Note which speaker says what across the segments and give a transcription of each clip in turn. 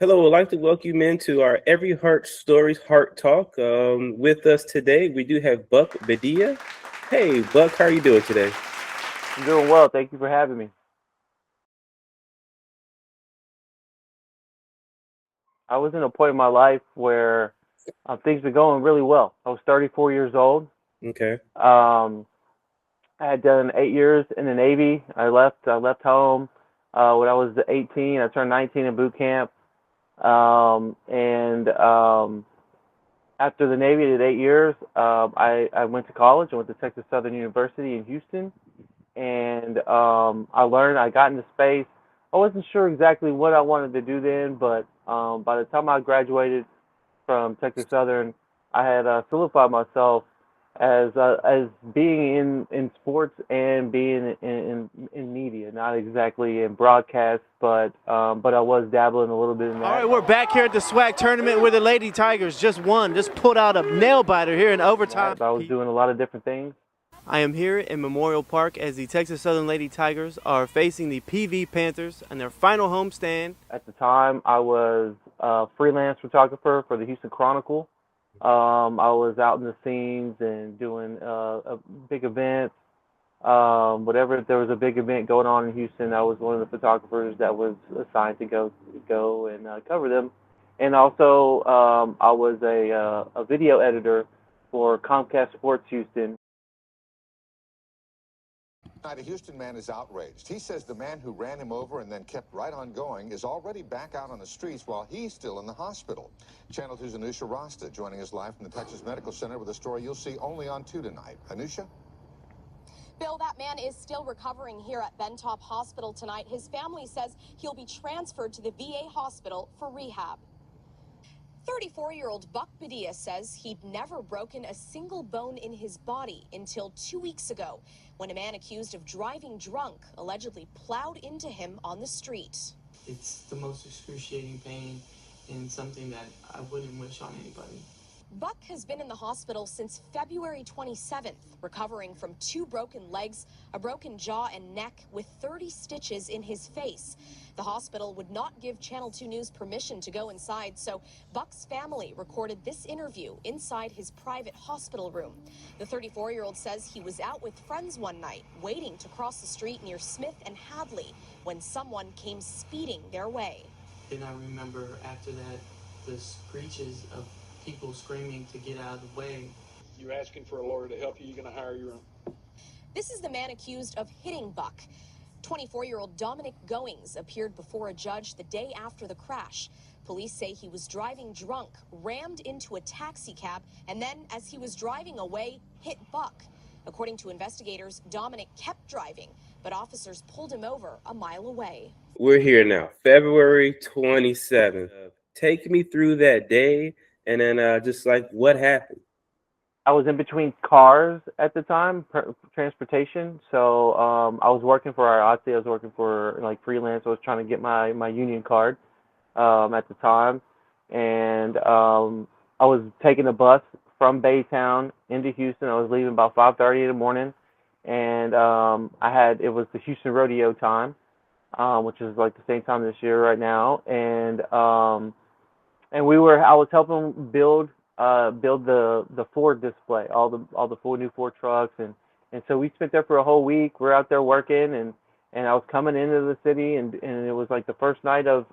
Speaker 1: Hello, I'd like to welcome you into our Every Heart Stories Heart Talk. With us today, we do have Buck Bedia. Hey, Buck, how are you doing today?
Speaker 2: I'm doing well. Thank you for having me. I was in a point in my life where things were going really well. I was 34 years old.
Speaker 1: Okay.
Speaker 2: Um, I had done 8 years in the Navy. I left home when I was 18. I turned 19 in boot camp. And after the Navy, I did 8 years. I went to college. I went to Texas Southern University in Houston, and I learned. I got into space. I wasn't sure exactly what I wanted to do then, but by the time I graduated from Texas Southern, I had solidified myself as being in sports and being in media, not exactly in broadcast, but I was dabbling a little bit in
Speaker 3: All
Speaker 2: that.
Speaker 3: right, we're back here at the SWAC tournament where the Lady Tigers just pulled out a nail biter here in overtime.
Speaker 2: I was doing a lot of different things.
Speaker 3: I am here in Memorial Park as the Texas Southern Lady Tigers are facing the PV Panthers in their final homestand.
Speaker 2: At the time, I was a freelance photographer for the Houston Chronicle. I was out in the scenes and doing big events. Whatever, if there was a big event going on in Houston, I was one of the photographers that was assigned to go and cover them. And also, I was a video editor for Comcast Sports Houston.
Speaker 4: A Houston man is outraged. He says the man who ran him over and then kept right on going is already back out on the streets while he's still in the hospital. Channel 2's Anusha Rasta joining us live from the Texas Medical Center with a story you'll see only on 2 tonight. Anusha?
Speaker 5: Bill, that man is still recovering here at Bentop Hospital tonight. His family says he'll be transferred to the VA hospital for rehab. 34-year-old Buck Bedia says he'd never broken a single bone in his body until 2 weeks ago, when a man accused of driving drunk allegedly plowed into him on the street.
Speaker 6: It's the most excruciating pain and something that I wouldn't wish on anybody.
Speaker 5: Buck has been in the hospital since February 27th, recovering from 2 broken legs, a broken jaw and neck, with 30 stitches in his face. The hospital would not give Channel 2 News permission to go inside, so Buck's family recorded this interview inside his private hospital room. The 34-year-old says he was out with friends one night, waiting to cross the street near Smith and Hadley, when someone came speeding their way.
Speaker 6: And I remember after that, the screeches of people screaming to get out of the way.
Speaker 7: You're asking for a lawyer to help you, you're going to hire your own.
Speaker 5: This is the man accused of hitting Buck. 24-year-old Dominic Goings appeared before a judge the day after the crash. Police say he was driving drunk, rammed into a taxi cab, and then, as he was driving away, hit Buck. According to investigators, Dominic kept driving, but officers pulled him over a mile away.
Speaker 1: We're here now, February 27th. Take me through that day and then just like what happened.
Speaker 2: I was in between cars at the time, transportation. So I was working for IATSE. I was working for like freelance. I was trying to get my union card at the time, and I was taking a bus from Baytown into Houston. I was leaving about 5:30 in the morning, and it was the Houston rodeo time, which is like the same time this year right now, and I was helping build the Ford display, all the new Ford trucks, and so we spent there for a whole week. We're out there working, and I was coming into the city, and it was like the first night of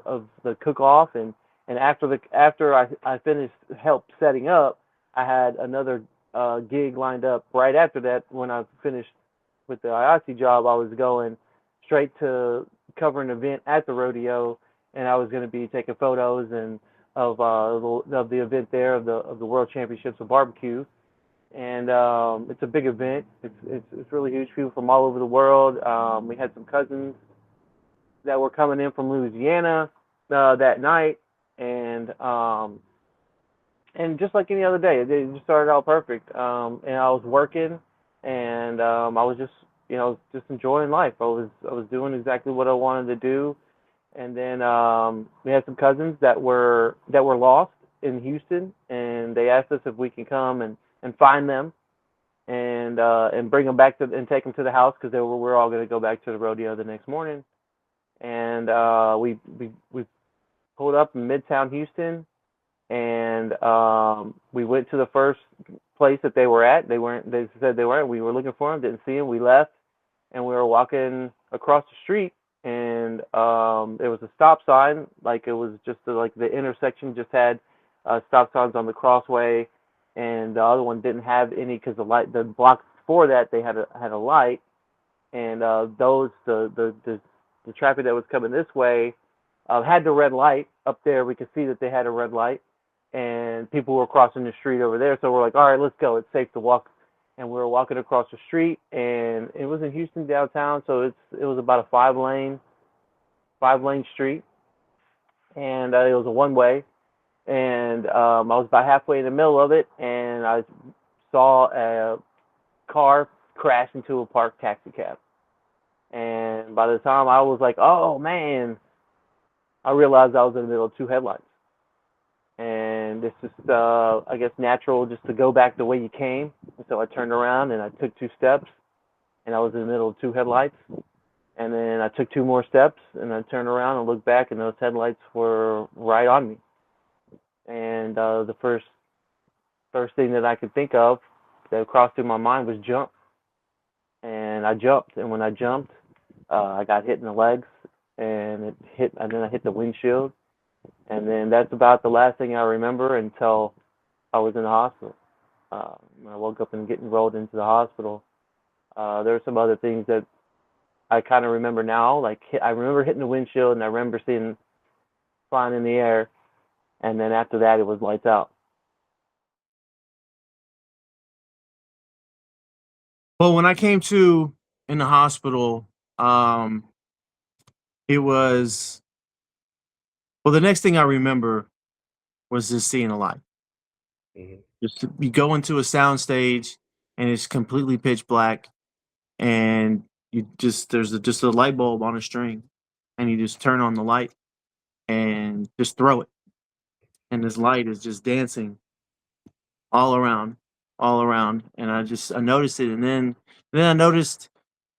Speaker 2: the cook off, and after I finished help setting up, I had another gig lined up right after that. When I finished with the IATSE job, I was going straight to cover an event at the rodeo, and I was going to be taking photos and of the event there, of the World Championships of Barbecue, and it's a big event. It's really huge. People from all over the world. We had some cousins that were coming in from Louisiana that night, and just like any other day, it just started out perfect. And I was working, and I was just enjoying life. I was doing exactly what I wanted to do. And then we had some cousins that were lost in Houston, and they asked us if we can come and find them and bring them back and take them to the house, because we're all going to go back to the rodeo the next morning. And we pulled up in Midtown Houston, and we went to the first place that they were at. They weren't. They said they weren't. We were looking for them. Didn't see them. We left, and we were walking across the street, and there was a stop sign. Like it was just like the intersection just had stop signs on the crossway, and the other one didn't have any because the block before that they had a light, and the traffic that was coming this way had the red light up there. We could see that they had a red light, and people were crossing the street over there. So we're like, all right, let's go. It's safe to walk. And we were walking across the street, and it was in Houston downtown, so it was about a five lane street, and it was a one way. And I was about halfway in the middle of it, and I saw a car crash into a parked taxi cab. And by the time I was like, oh man, I realized I was in the middle of two headlights. And it's just, I guess, natural just to go back the way you came. And so I turned around and I took 2 steps, and I was in the middle of 2 headlights. And then I took 2 more steps, and I turned around and looked back, and those headlights were right on me. And the first thing that I could think of that crossed through my mind was jump. And I jumped, and when I jumped, I got hit in the legs, and then I hit the windshield. And then that's about the last thing I remember until I was in the hospital. When I woke up and getting rolled into the hospital, there were some other things that I kind of remember now. Like I remember hitting the windshield, and I remember seeing flying in the air. And then after that, it was lights out.
Speaker 3: Well, when I came to in the hospital, it was the next thing I remember was just seeing a light.
Speaker 1: Mhm.
Speaker 3: You go into a sound stage and it's completely pitch black, and there's just a light bulb on a string, and you just turn on the light and just throw it, and this light is just dancing all around, and I noticed it, and then I noticed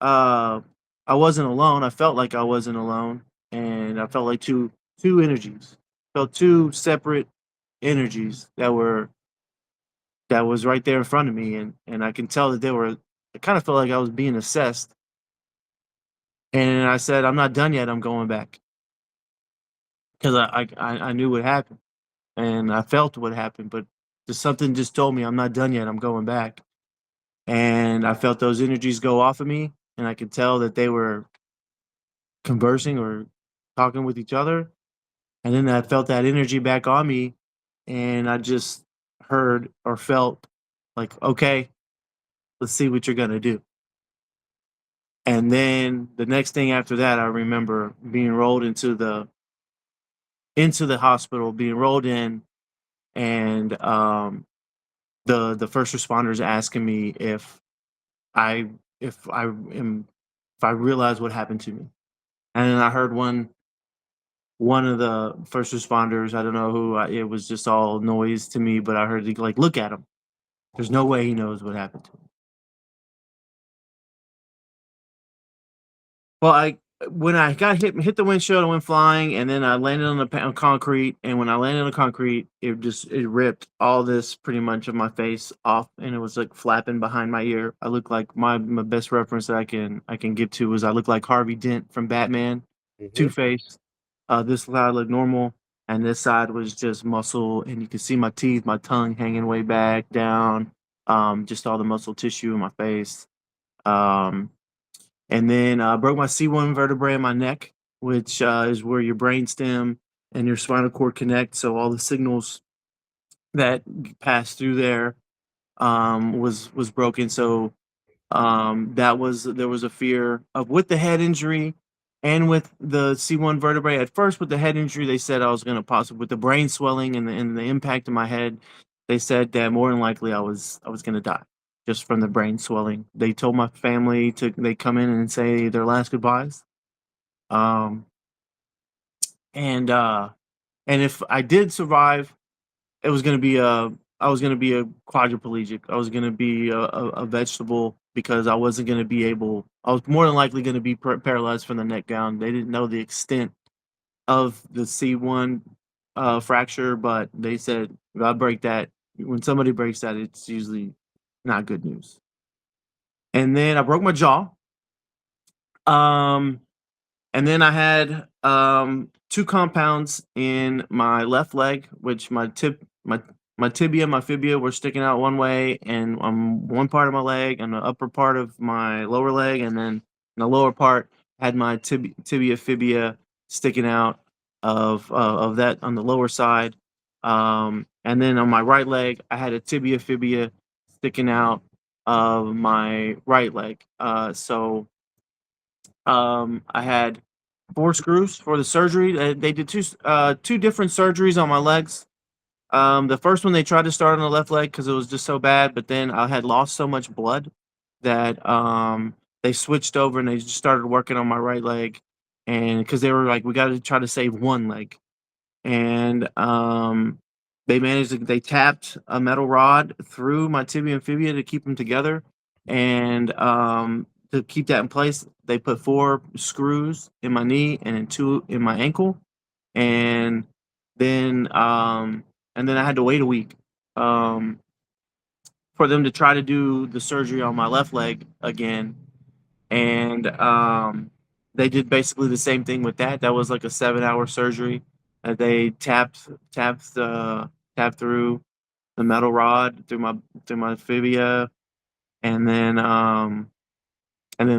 Speaker 3: uh I wasn't alone. I felt like I wasn't alone, and I felt like two energies, felt two separate energies that was right there in front of me, and I can tell that they were. I kind of felt like I was being assessed, and I said, "I'm not done yet. I'm going back," because I knew what happened, and I felt what happened, but just something just told me I'm not done yet. I'm going back, and I felt those energies go off of me, and I could tell that they were conversing or talking with each other, and then I felt that energy back on me, and I just heard or felt like, okay, let's see what you're gonna do. And then the next thing after that, I remember being rolled into the hospital, being rolled in, and the first responders asking me I if I am if I realize what happened to me. And then I heard one of the first responders, I don't know who, it was just all noise to me, but I heard like, look at him. There's no way he knows what happened to him. Well, I when I got hit the windshield, I went flying, and then I landed on on concrete. And when I landed on concrete, it ripped all this pretty much of my face off, and it was like flapping behind my ear. I look like my best reference that I can give to is I look like Harvey Dent from Batman, Two
Speaker 1: Mhm.
Speaker 3: Face. This side looked normal, and this side was just muscle, and you could see my teeth, my tongue hanging way back down, just all the muscle tissue in my face. Um, and then I broke my C1 vertebrae in my neck, which is where your brainstem and your spinal cord connect. So all the signals that pass through there was broken. So there was a fear of with the head injury and with the C1 vertebrae. At first, with the head injury, they said I was going to possibly with the brain swelling and the impact of my head. They said that more than likely I was going to die just from the brain swelling. They told my family to they come in and say their last goodbyes. Um, and and if I did survive, it was gonna be a I was gonna be a quadriplegic. I was gonna be a vegetable because I wasn't gonna be able. I was more than likely gonna be paralyzed from the neck down. They didn't know the extent of the C1 fracture, but they said if I break that, when somebody breaks that, it's usually not good news. And then I broke my jaw. Um, and then I had two compounds in my left leg, which my tibia, my fibia were sticking out one way, and on one part of my leg, and the upper part of my lower leg, and then the lower part had my tibia fibia sticking out of that on the lower side. And then on my right leg, I had a tibia fibia sticking out of my right leg. I had 4 screws for the surgery. They did two different surgeries on my legs. The first one they tried to start on the left leg because it was just so bad, but then I had lost so much blood that they switched over and they just started working on my right leg, and because they were like, we got to try to save one leg, and they tapped a metal rod through my tibia and fibia to keep them together, and to keep that in place, they put 4 screws in my knee and then 2 in my ankle, and then I had to wait a week for them to try to do the surgery on my left leg again, and they did basically the same thing with that. That was like a 7-hour surgery. They tapped through the metal rod through my fibia, and then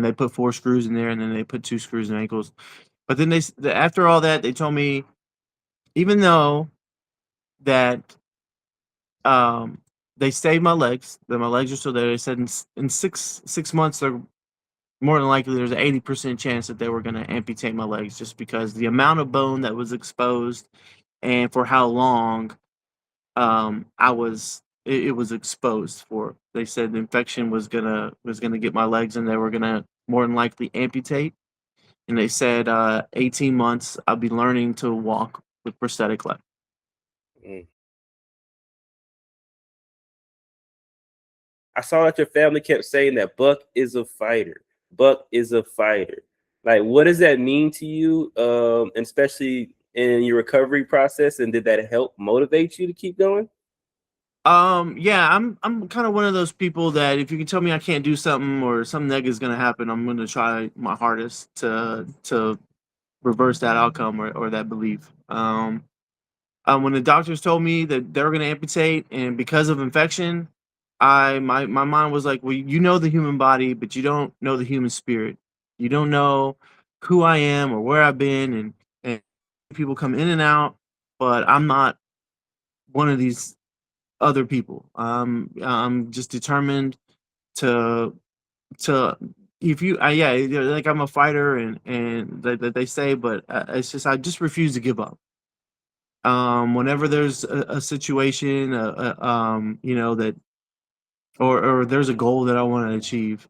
Speaker 3: they put 4 screws in there, and then they put 2 screws in ankles. But then after all that, they told me, even though that they saved my legs, that my legs are still there. They said in 6 months, they're more than likely there's an 80% chance that they were going to amputate my legs, just because the amount of bone that was exposed and for how long it was exposed for. They said the infection was gonna get my legs, and they were gonna more than likely amputate. And they said 18 months I'll be learning to walk with prosthetic leg.
Speaker 1: Mm. I saw that your family kept saying that Buck is a fighter. Buck is a fighter. Like, what does that mean to you, and especially in your recovery process? And did that help motivate you to keep going?
Speaker 3: Yeah, I'm kind of one of those people that if you can tell me I can't do something or something negative is going to happen, I'm going to try my hardest to reverse that outcome or that belief. When the doctors told me that they were going to amputate and because of infection, my mind was like, well, you know the human body, but you don't know the human spirit. You don't know who I am or where I've been, and people come in and out, but I'm not one of these other people. I'm just determined to if you yeah, like I'm a fighter, and that they say, but it's just I just refuse to give up. Whenever there's a situation, that or there's a goal that I want to achieve,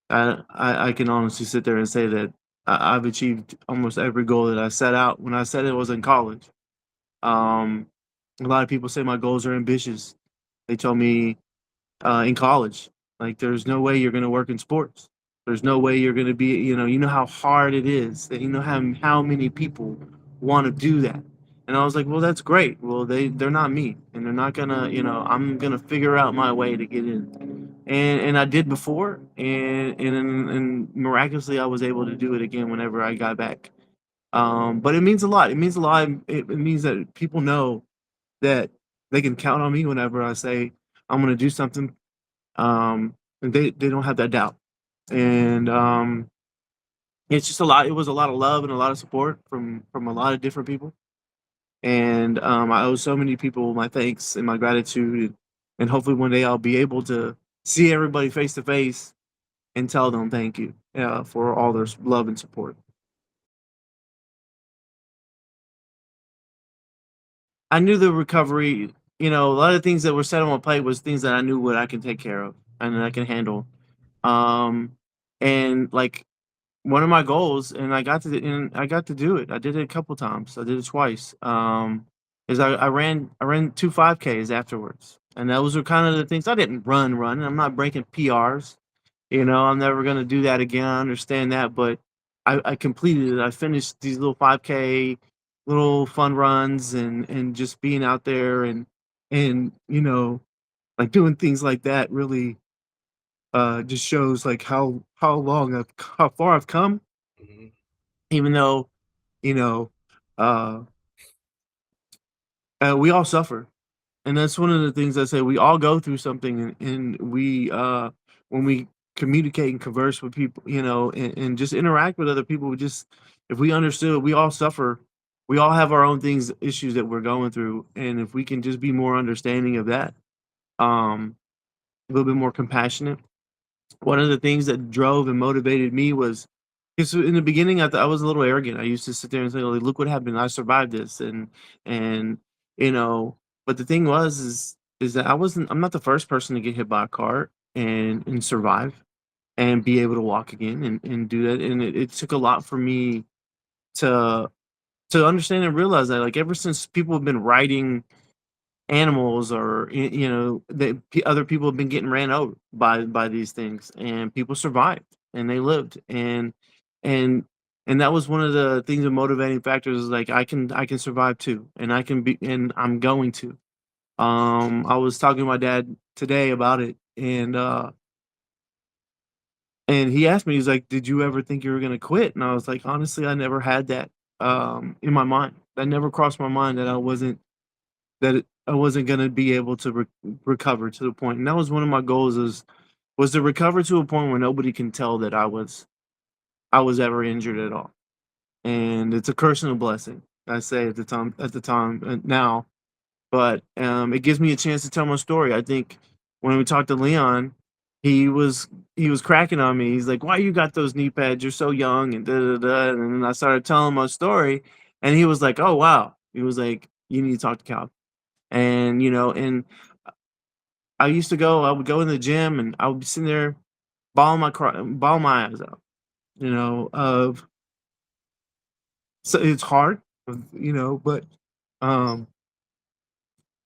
Speaker 3: I can honestly sit there and say that I've achieved almost every goal that I set out when I said it was in college. Um, a lot of people say my goals are ambitious. They told me in college, like, there's no way you're going to work in sports. There's no way you're going to be, you know how hard it is, and you know how many people want to do that. And I was like, well, that's great. Well, they're not me, and they're not gonna, I'm gonna figure out my way to get in. And I did before, and miraculously I was able to do it again whenever I got back. But it means a lot. It means a lot. It means that people know that they can count on me whenever I say I'm gonna do something. And they don't have that doubt. And it's just a lot. It was a lot of love and a lot of support from a lot of different people. And I owe so many people my thanks and my gratitude, and hopefully one day I'll be able to see everybody face to face and tell them thank you for all their love and support. I knew the recovery, a lot of things that were set on my plate was things that I knew what I can take care of and that I can handle. Um, and like one of my goals, and I got to do it. I did it a couple times. I did it twice. Is I ran 2 5Ks afterwards, and those were kind of the things. I didn't run. I'm not breaking PRs. I'm never gonna do that again. I understand that, but I completed it. I finished these little 5K little fun runs and just being out there and like doing things like that really just shows like how far I've come,
Speaker 1: Mhm.
Speaker 3: even though you know uh, we all suffer. And that's one of the things I say. We all go through something, and we when we communicate and converse with people, and just interact with other people, we just if we understood, we all suffer. We all have our own things, issues that we're going through, and if we can just be more understanding of that, a little bit more compassionate. One of the things that drove and motivated me was because in the beginning I thought I was a little arrogant. I used to sit there and say, "Like, look what happened. I survived this," and you know. But the thing is that I'm not the first person to get hit by a car and survive and be able to walk again and do that. And it took a lot for me to understand and realize that like ever since people have been writing animals or that other people have been getting ran over by these things and people survived and they lived and and that was one of the things of motivating factors is like I can survive too and I can be and I'm going to I was talking to my dad today about it and he asked me, he's like, did you ever think you were going to quit? And I was like, honestly, I never had that in my mind. That never crossed my mind that I wasn't gonna be able to recover to the point, and that was one of my goals was to recover to a point where nobody can tell that I was ever injured at all, and it's a curse and a blessing. I say at the time, and now, but it gives me a chance to tell my story. I think when we talked to Leon, he was he was cracking on me. He's like, "Why you got those knee pads? You're so young," and da da da. And then I started telling my story, and he was like, "Oh wow." He was like, "You need to talk to Cal." And and I would go in the gym and I would be sitting there bawling my eyes out, of so it's hard, but um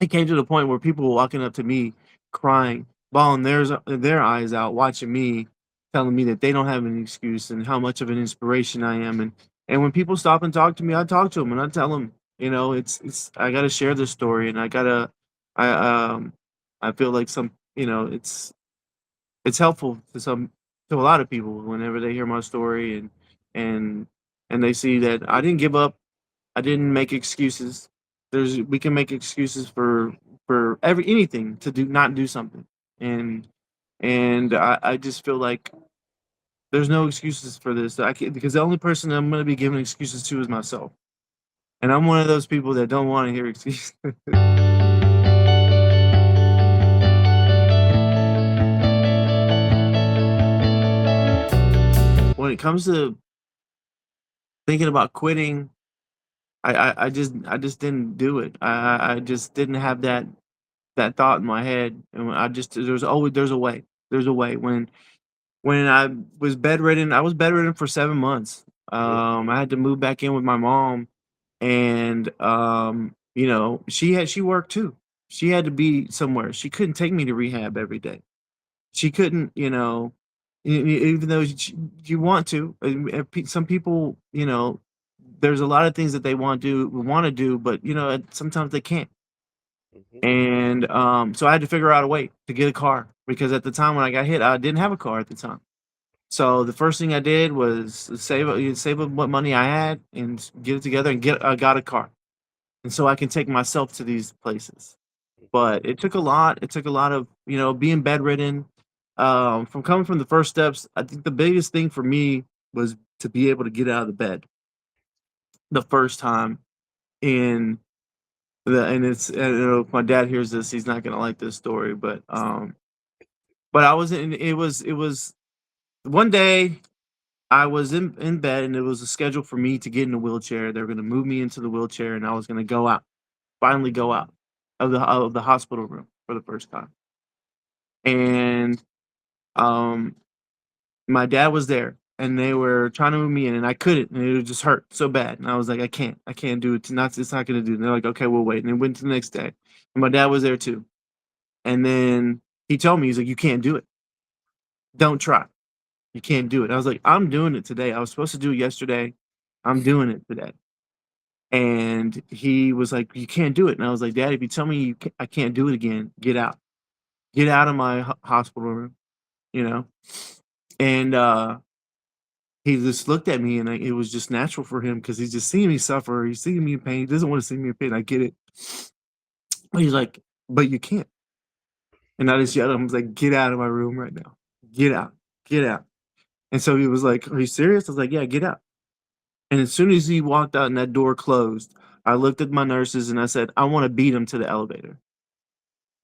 Speaker 3: it came to the point where people were walking up to me crying, bawling their eyes out, watching me, telling me that they don't have an excuse and how much of an inspiration I am. And when people stop and talk to me, I talk to them and I tell them, it's I gotta share this story and I I feel like it's helpful to a lot of people whenever they hear my story and and they see that I didn't give up. I didn't make excuses. We can make excuses for anything to do not do something. And I just feel like there's no excuses for this. I can Because the only person I'm gonna be giving excuses to is myself. And I'm one of those people that don't want to hear excuses. When it comes to thinking about quitting, I just didn't do it. I just didn't have that thought in my head, and there's a way. There's a way. When I was bedridden for 7 months. I had to move back in with my mom, and she worked too. She had to be somewhere. She couldn't take me to rehab every day. She couldn't, even though you want to. Some people, there's a lot of things that they want to do, but sometimes they can't.
Speaker 1: Mhm.
Speaker 3: And so I had to figure out a way to get a car because at the time when I got hit, I didn't have a car at the time. So the first thing I did was save up what money I had and get it together and I got a car, and so I can take myself to these places. But it took a lot. It took a lot of being bedridden. From coming from the first steps, I think the biggest thing for me was to be able to get out of the bed the first time in and if my dad hears this, he's not gonna like this story, but I was in it was one day I was in bed and it was a schedule for me to get in a wheelchair. They were gonna move me into the wheelchair and I was gonna finally go out of the hospital room for the first time. And um my dad was there and they were trying to move me in and I couldn't and it just hurt so bad. And I was like, I can't do it. It's not gonna do it. And they're like, okay, we'll wait. And it went to the next day. And my dad was there too. And then he told me, he's like, you can't do it. Don't try. You can't do it. I was like, I'm doing it today. I was supposed to do it yesterday. I'm doing it today. And he was like, "You can't do it." And I was like, "Dad, if you tell me I can't do it again, get out. Get out of my hospital room," you know? And he just looked at me, and it was just natural for him because he's just seeing me suffer. He's seeing me in pain. He doesn't want to see me in pain. I get it. But he's like, "But you can't." And I just yelled at him, I was like, "Get out of my room right now. Get out. Get out." And so he was like, "Are you serious?" I was like, "Yeah, get out." And as soon as he walked out and that door closed, I looked at my nurses and I said, "I want to beat him to the elevator.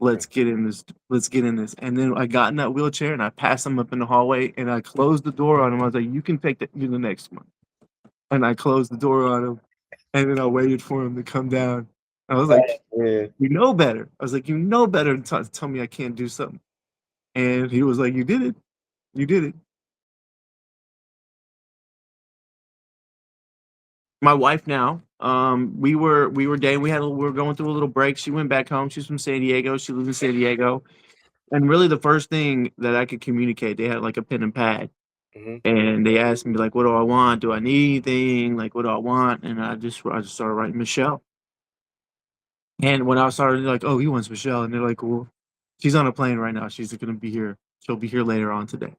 Speaker 3: Let's get in this. Let's get in this." And then I got in that wheelchair and I passed him up in the hallway and I closed the door on him. I was like, "You can take you the next one." And I closed the door on him and then I waited for him to come down. I was like,
Speaker 1: Yeah.
Speaker 3: "You know better." I was like, "You know better to tell me I can't do something." And he was like, "You did it. You did it." My wife now, we were dating. We were going through a little break. She went back home. She's from San Diego. She lives in San Diego. And really the first thing that I could communicate, they had like a pen and pad.
Speaker 1: Hmm.
Speaker 3: And they asked me like, "What do I want? Do I need anything? Like, what do I want?" And I just started writing Michelle. And when I started like, "Oh, he wants Michelle," and they're like, "Well, she's on a plane right now. She's gonna be here. She'll be here later on today."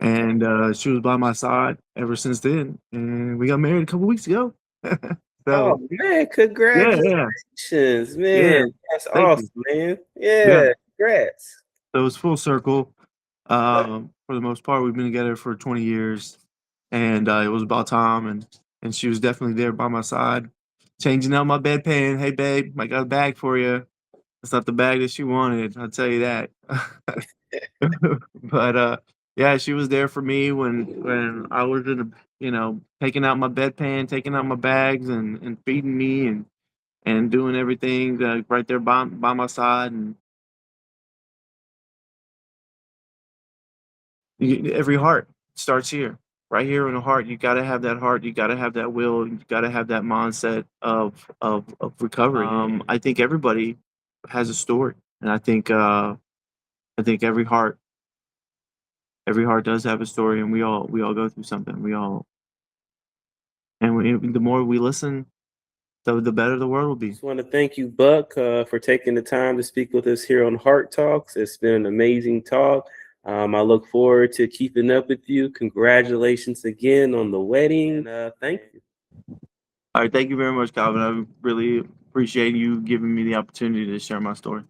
Speaker 3: And she was by my side ever since then. And we got married a couple weeks ago.
Speaker 1: Oh
Speaker 3: So
Speaker 1: man,
Speaker 3: yeah, yeah,
Speaker 1: congratulations,
Speaker 3: yeah.
Speaker 1: man. That's
Speaker 3: Thank you.
Speaker 1: awesome, man.
Speaker 3: Yeah.
Speaker 1: Yeah, congrats.
Speaker 3: So it was full circle. For the most part, we've been together for 20 years, and it was about time. And she was definitely there by my side, changing out my bedpan. "Hey, babe, I got a bag for you." It's not the bag that she wanted, I'll tell you that. But yeah, she was there for me when I was taking out my bedpan, taking out my bags, and feeding me and doing everything right there by my side. And every heart starts here, right here in the heart. You got to have that heart. You got to have that will. You got to have that mindset of recovery. I think everybody has a story, and I think every heart does have a story, and we all go through something. The more we listen, the better the world will be.
Speaker 1: Just want to thank you, Buck, for taking the time to speak with us here on Heart Talks. It's been an amazing talk. I look forward to keeping up with you. Congratulations again on the wedding. Thank you.
Speaker 3: All right, thank you very much, Calvin. I really appreciate you giving me the opportunity to share my story.